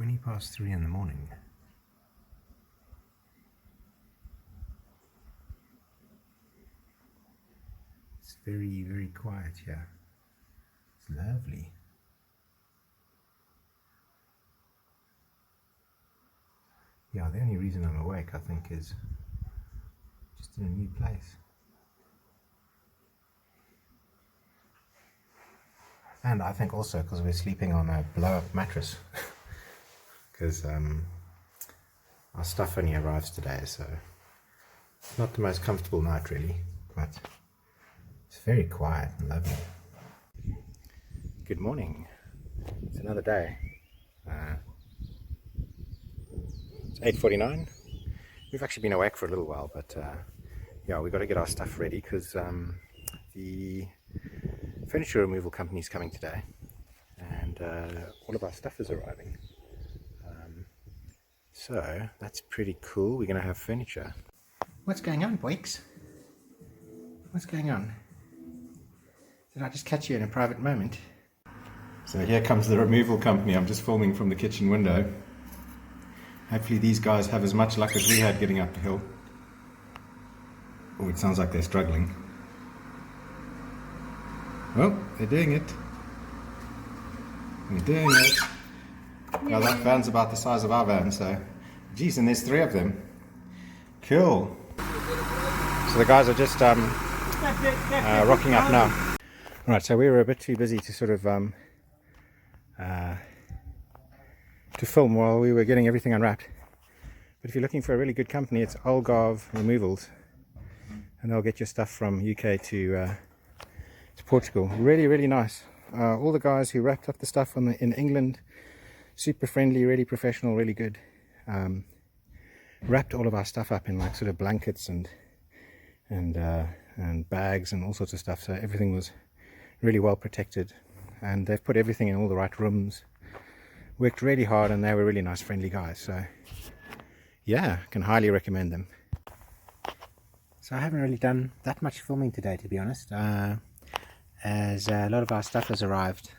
3:20 in the morning. It's very, very quiet here. It's lovely. Yeah, the only reason I'm awake, I think, is just in a new place. And I think also because we're sleeping on a blow-up mattress. Because our stuff only arrives today, so it's not the most comfortable night really, but it's very quiet and lovely. Good morning. It's another day. It's 8:49. We've actually been awake for a little while, but yeah, we've got to get our stuff ready because the furniture removal company is coming today, and all of our stuff is arriving. So that's pretty cool. We're going to have furniture. What's going on, Boix? What's going on? Did I just catch you in a private moment? So here comes the removal company. I'm just filming from the kitchen window. Hopefully these guys have as much luck as we had getting up the hill. Oh, it sounds like they're struggling. Oh, they're doing it. They're doing it. Well, that van's about the size of our van, so... Geez, and there's 3 of them. Cool. So the guys are just rocking up now. Right, so we were a bit too busy to sort of to film while we were getting everything unwrapped. But if you're looking for a really good company, it's Algarve Removals, and they'll get your stuff from UK to Portugal. Really, really nice. All the guys who wrapped up the stuff in England, super friendly, really professional, really good. Wrapped all of our stuff up in like sort of blankets and bags and all sorts of stuff, so everything was really well protected, and they've put everything in all the right rooms, worked really hard, and they were really nice, friendly guys. So yeah, I can highly recommend them. So I haven't really done that much filming today, to be honest, as a lot of our stuff has arrived,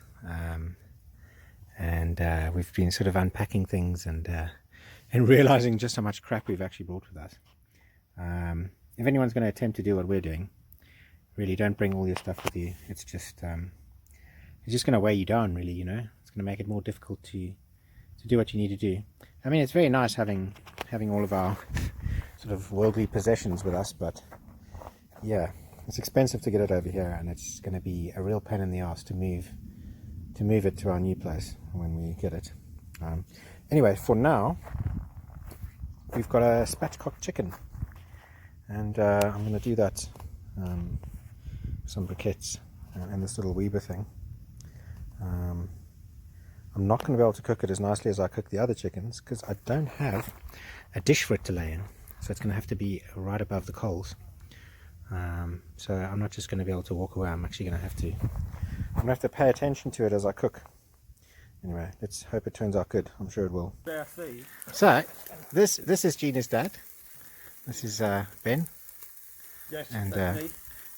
and we've been sort of unpacking things and realizing just how much crap we've actually brought with us. If anyone's going to attempt to do what we're doing, really don't bring all your stuff with you. It's just going to weigh you down, really, you know. It's going to make it more difficult to do what you need to do. I mean, it's very nice having all of our sort of worldly possessions with us, but yeah, it's expensive to get it over here, and it's going to be a real pain in the ass to move it to our new place when we get it. Anyway, for now, we've got a spatchcock chicken, and I'm going to do that, some briquettes and this little Weber thing. I'm not going to be able to cook it as nicely as I cook the other chickens because I don't have a dish for it to lay in, so it's going to have to be right above the coals. So I'm not just going to be able to walk away. I'm actually going to have to pay attention to it as I cook. Anyway, let's hope it turns out good. I'm sure it will. So this is Gina's dad. This is Ben. Yes, and that's me.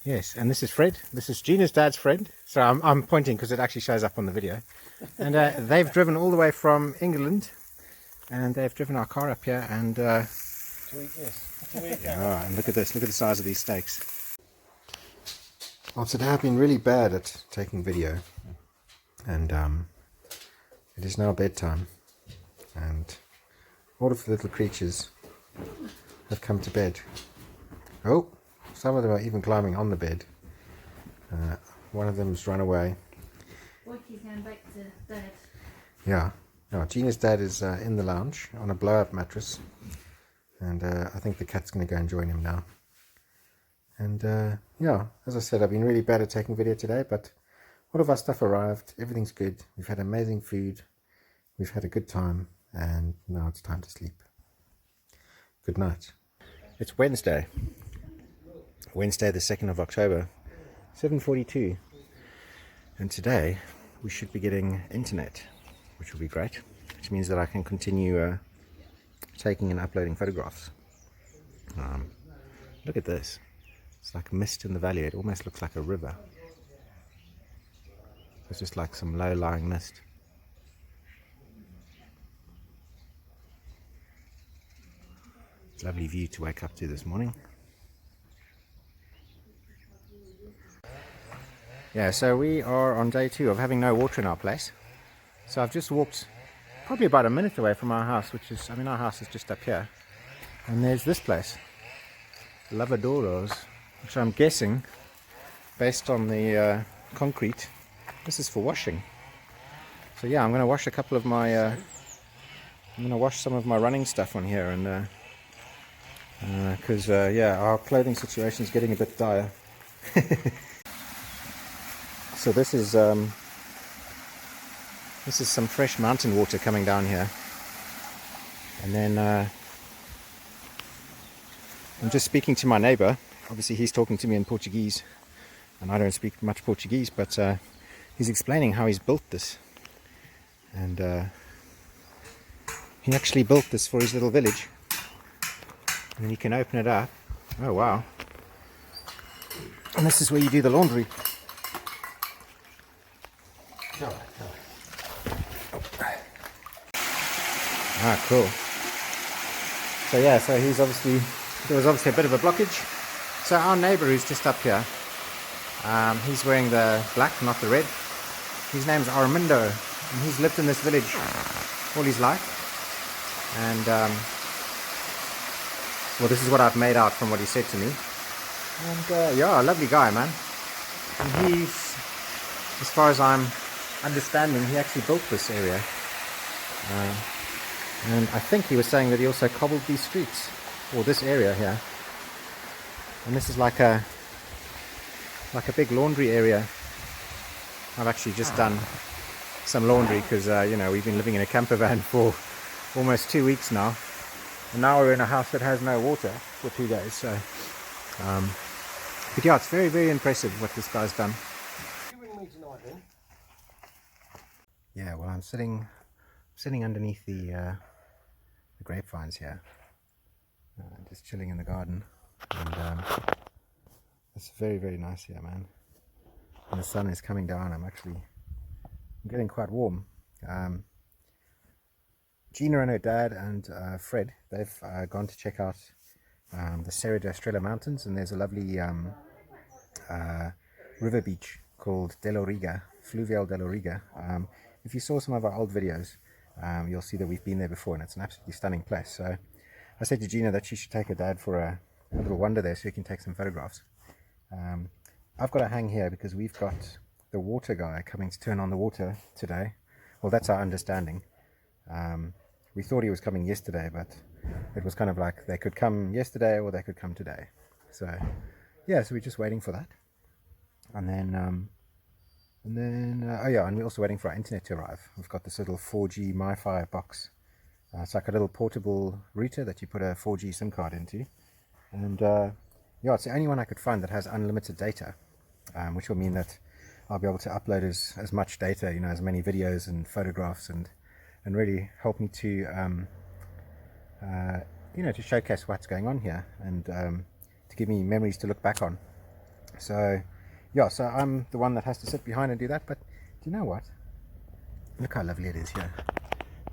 yes, and this is Fred. This is Gina's dad's friend. So I'm pointing because it actually shows up on the video. And they've driven all the way from England, and they've driven our car up here, and To eat this. To eat yeah, and look at this. Look at the size of these steaks. Well, today I've been really bad at taking video, and it is now bedtime, and all of the little creatures have come to bed. Oh, some of them are even climbing on the bed. One of them's run away. He's going back to bed. Yeah. Now, Gina's dad is in the lounge on a blow-up mattress, and I think the cat's going to go and join him now. And yeah, as I said, I've been really bad at taking video today, but all of our stuff arrived. Everything's good. We've had amazing food. We've had a good time, and now it's time to sleep. Good night. It's Wednesday the 2nd of October, 7:42, and today we should be getting internet, which will be great, which means that I can continue taking and uploading photographs. Look at this. It's like mist in the valley. It almost looks like a river. It's just like some low-lying mist. Lovely view to wake up to this morning. Yeah, so we are on day 2 of having no water in our place. So I've just walked probably about a minute away from our house, which is, I mean, our house is just up here. And there's this place, Lavadoros, which I'm guessing, based on the concrete, this is for washing. So yeah, I'm going to wash a couple of my, I'm going to wash some of my running stuff on here, and because yeah, our clothing situation is getting a bit dire. So this is some fresh mountain water coming down here, and then I'm just speaking to my neighbor. Obviously he's talking to me in Portuguese, and I don't speak much Portuguese, but he's explaining how he's built this, and he actually built this for his little village, and you can open it up. Oh wow. And this is where you do the laundry. Ah, cool. So yeah, so there was obviously a bit of a blockage. So our neighbor who's just up here, he's wearing the black, not the red. His name's Armando, and he's lived in this village all his life. And well, this is what I've made out from what he said to me. And yeah, a lovely guy, man. And he's, as far as I'm understanding, he actually built this area. And I think he was saying that he also cobbled these streets, or this area here. And this is like a big laundry area. I've actually just done some laundry because you know, we've been living in a camper van for almost 2 weeks now, and now we're in a house that has no water for 2 days. So but yeah, it's very, very impressive what this guy's done. You ring me tonight then? Yeah, well, I'm sitting underneath the grapevines here, just chilling in the garden, and it's very, very nice here, man. And the sun is coming down. I'm getting quite warm. Gina and her dad and Fred, they've gone to check out the Serra da Estrela Mountains, and there's a lovely river beach called Fluvial de Loriga. If you saw some of our old videos, you'll see that we've been there before, and it's an absolutely stunning place. So I said to Gina that she should take her dad for a little wander there so he can take some photographs. I've got to hang here because we've got the water guy coming to turn on the water today. Well, that's our understanding. We thought he was coming yesterday, but it was kind of like they could come yesterday or they could come today. So yeah, so we're just waiting for that. And then oh yeah, and we're also waiting for our internet to arrive. We've got this little 4G MiFi box. It's like a little portable router that you put a 4G SIM card into. And yeah, it's the only one I could find that has unlimited data, which will mean that I'll be able to upload as much data, you know, as many videos and photographs, and really help me to, you know, to showcase what's going on here, and to give me memories to look back on. So yeah, so I'm the one that has to sit behind and do that. But do you know what? Look how lovely it is here.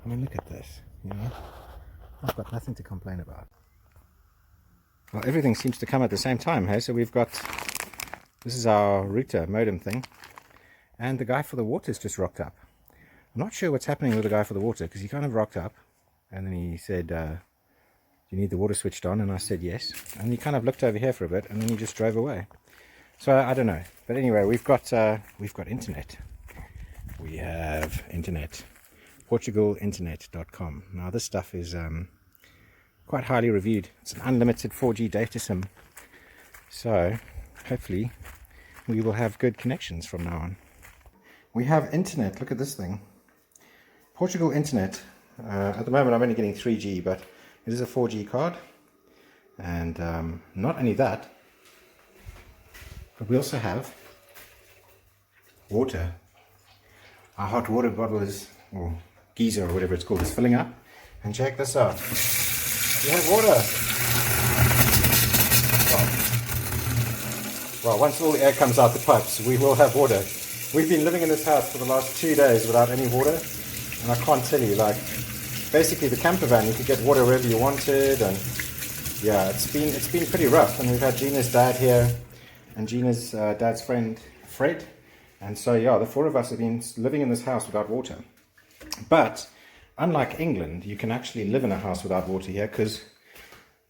I mean, look at this, you know. I've got nothing to complain about. Well, everything seems to come at the same time, hey? So we've got, this is our router modem thing, and the guy for the water's just rocked up. I'm not sure what's happening with the guy for the water, because he kind of rocked up, and then he said, do you need the water switched on? And I said yes. And he kind of looked over here for a bit, and then he just drove away. So I don't know, but anyway, we've got internet. We have internet, portugalinternet.com. Now this stuff is quite highly reviewed. It's an unlimited 4G data SIM, so hopefully we will have good connections from now on. We have internet. Look at this thing, Portugal internet. At the moment I'm only getting 3G, but it is a 4G card, and not only that, but we also have water. Our hot water bottle is, or geyser or whatever it's called, is filling up. And check this out. We have water. Well, once all the air comes out the pipes, we will have water. We've been living in this house for the last 2 days without any water. And I can't tell you, like, basically the camper van, you could get water wherever you wanted, and yeah, it's been pretty rough, and we've had Gina's dad here, and Gina's dad's friend Fred, and so yeah, the four of us have been living in this house without water. But unlike England, you can actually live in a house without water here, because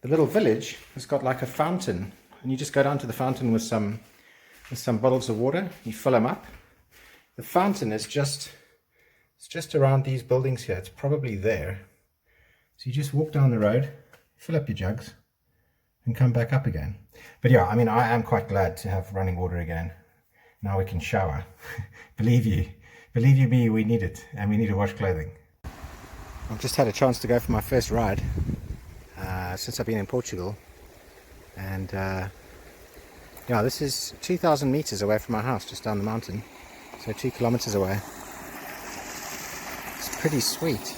the little village has got like a fountain, and you just go down to the fountain with some bottles of water. You fill them up. The fountain is just around these buildings here. It's probably there. So you just walk down the road, fill up your jugs, and come back up again. But yeah, I mean, I am quite glad to have running water again. Now we can shower. Believe you me, we need it, and we need to wash clothing. I've just had a chance to go for my first ride since I've been in Portugal, and yeah, this is 2,000 meters away from my house, just down the mountain, so 2 kilometers away. It's pretty sweet.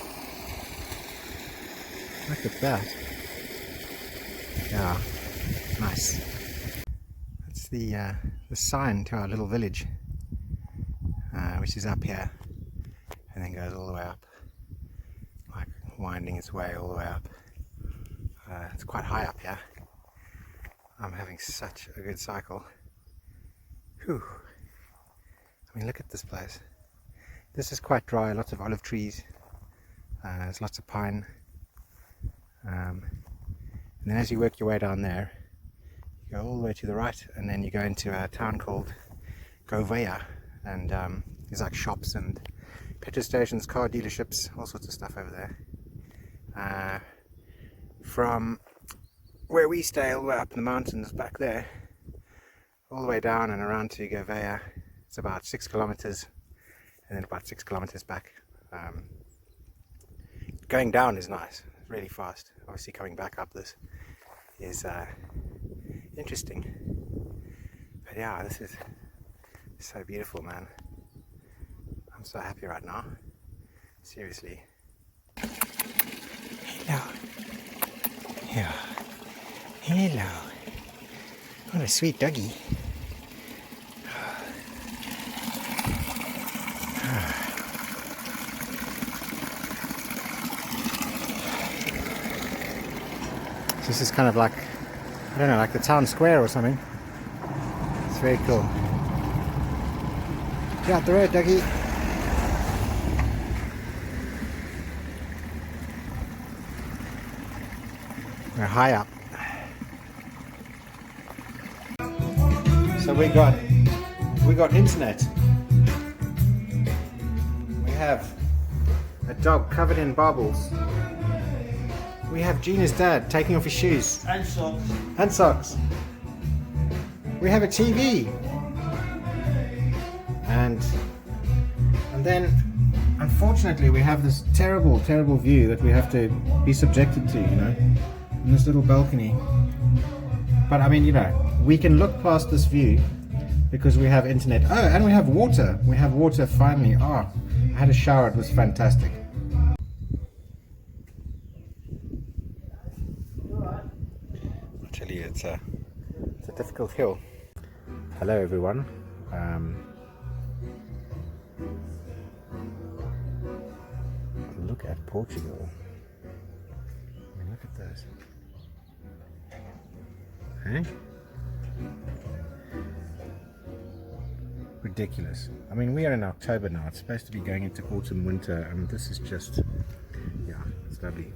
Look at that. Yeah, nice. That's the sign to our little village, which is up here, and then goes all the way up, like winding its way all the way up. It's quite high up here. I'm having such a good cycle. Whew. I mean, look at this place. This is quite dry, lots of olive trees. There's lots of pine. And then as you work your way down there, you go all the way to the right, and then you go into a town called Gouveia, and there's like shops and petrol stations, car dealerships, all sorts of stuff over there. From where we stay all the way up in the mountains back there, all the way down and around to Gouveia, it's about 6 kilometers, and then about 6 kilometers back. Going down is nice, really fast. Obviously coming back up this is interesting. But yeah, this is so beautiful, man. I'm so happy right now. Seriously. Hello. Yeah. Hello. What a sweet doggy. So this is kind of like, I don't know, like the town square or something. It's very cool. Get out the road, doggy. We're high up. So we got internet. We have a dog covered in baubles. We have Gina's dad taking off his shoes. And socks. And socks. We have a TV. And then, unfortunately, we have this terrible, terrible view that we have to be subjected to, you know, in this little balcony. But I mean, you know, we can look past this view because we have internet. Oh, and we have water. We have water finally. Oh, I had a shower. It was fantastic. I'll tell you, it's a difficult hill. Hello, everyone. Look at Portugal. I mean, look at those. Hey? Ridiculous. I mean, we are in October now. It's supposed to be going into autumn, winter, and this is just, yeah, it's lovely.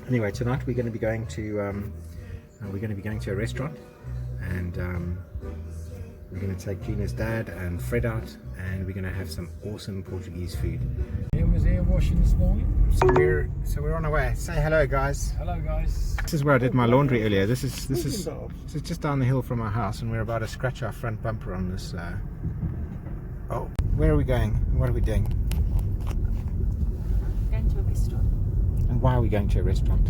Anyway, tonight we're going to be going to a restaurant, and we're going to take Gina's dad and Fred out, and we're going to have some awesome Portuguese food. Ian was here washing this morning. So we're on our way. Say hello, guys. Hello, guys. This is where I did my laundry earlier. This is just down the hill from our house, and we're about to scratch our front bumper on this. Oh, where are we going? What are we doing? Going to a restaurant. And why are we going to a restaurant?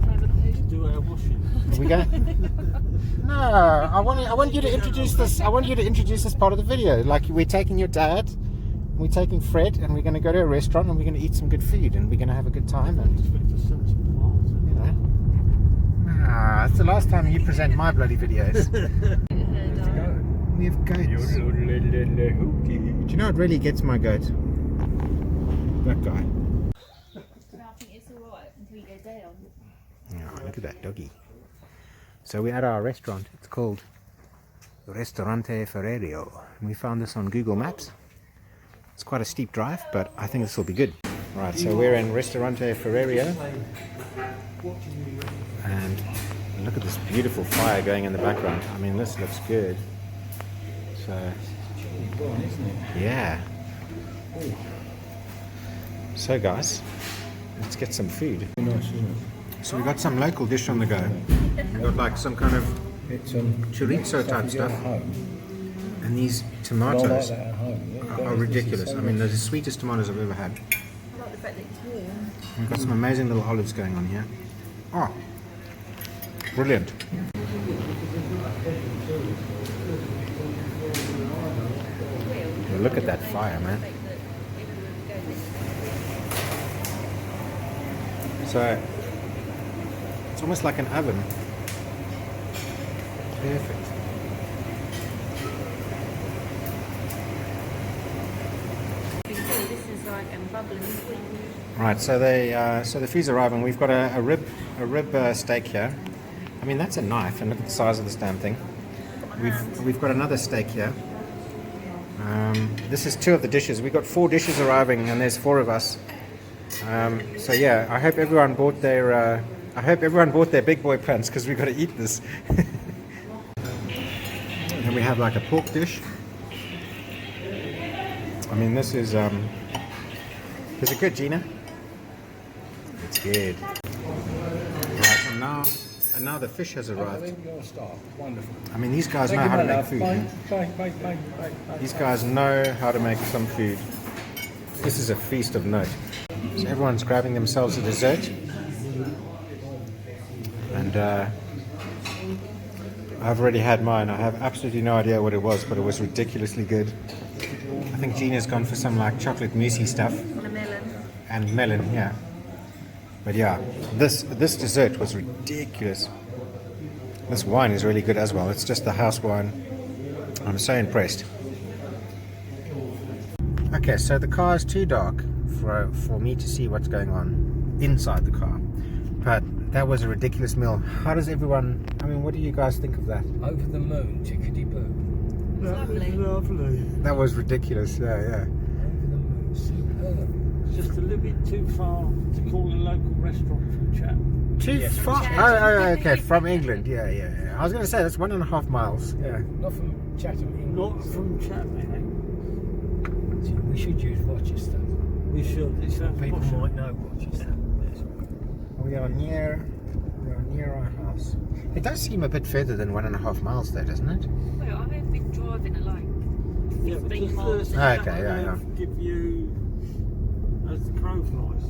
Private food. To do our washing. Are we going? No, I want you to introduce this. I want you to introduce this part of the video. Like, we're taking your dad, we're taking Fred, and we're going to go to a restaurant, and we're going to eat some good food, and we're going to have a good time. And you know, it's the last time you present my bloody videos. We have goats. Do you know what really gets my goat? That guy. I think it's alright until you go down. Oh, look at that doggy. So we're at our restaurant. It's called Ristorante Ferrerio. And we found this on Google Maps. It's quite a steep drive, but I think this will be good. Right, so we're in Ristorante Ferrerio. And look at this beautiful fire going in the background. I mean, this looks good. So, yeah. So guys, let's get some food. So we got some local dish on the go. We got like some kind of chorizo type stuff. And these tomatoes are ridiculous. I mean, they're the sweetest tomatoes I've ever had. We've got some amazing little olives going on here. Oh, brilliant. Look at that fire, man. So, it's almost like an oven. Perfect. This is like bubbling. Right, so the food's arriving. We've got a rib steak here. I mean, that's a knife, and look at the size of this damn thing. We've got another steak here. This is 2 of the dishes. We've got 4 dishes arriving, and there's 4 of us. So yeah, I hope everyone bought their big boy pants, because we've got to eat this. And we have like a pork dish. I mean, this is it good, Gina? It's good. Right, and now the fish has arrived. Wonderful. I mean, these guys know how to make food. Bye. These guys know how to make some food. This is a feast of note. So everyone's grabbing themselves a dessert. And I've already had mine. I have absolutely no idea what it was, but it was ridiculously good. I think Gina's gone for some like chocolate moussey stuff. And a melon. And melon, yeah. But yeah, this dessert was ridiculous. This wine is really good as well. It's just the house wine. I'm so impressed. Okay, so the car is too dark for me to see what's going on inside the car. But that was a ridiculous meal. How does everyone, I mean, what do you guys think of that? Over the moon, chickadee boo. Lovely. That was ridiculous, yeah. Over the moon, superb. Just a little bit too far to call a local restaurant from Chatham. Too far? Oh, okay, from England, yeah. I was going to say, that's 1.5 miles, yeah. Not from Chatham, England. Not from Chatham. We should use Rochester. We should. It's that People posh. might know Rochester. We are near our house. It does seem a bit further than 1.5 miles though, doesn't it? Well, I have been driving at like Yeah, 15 because miles. Okay, yeah. give you as the crow flies.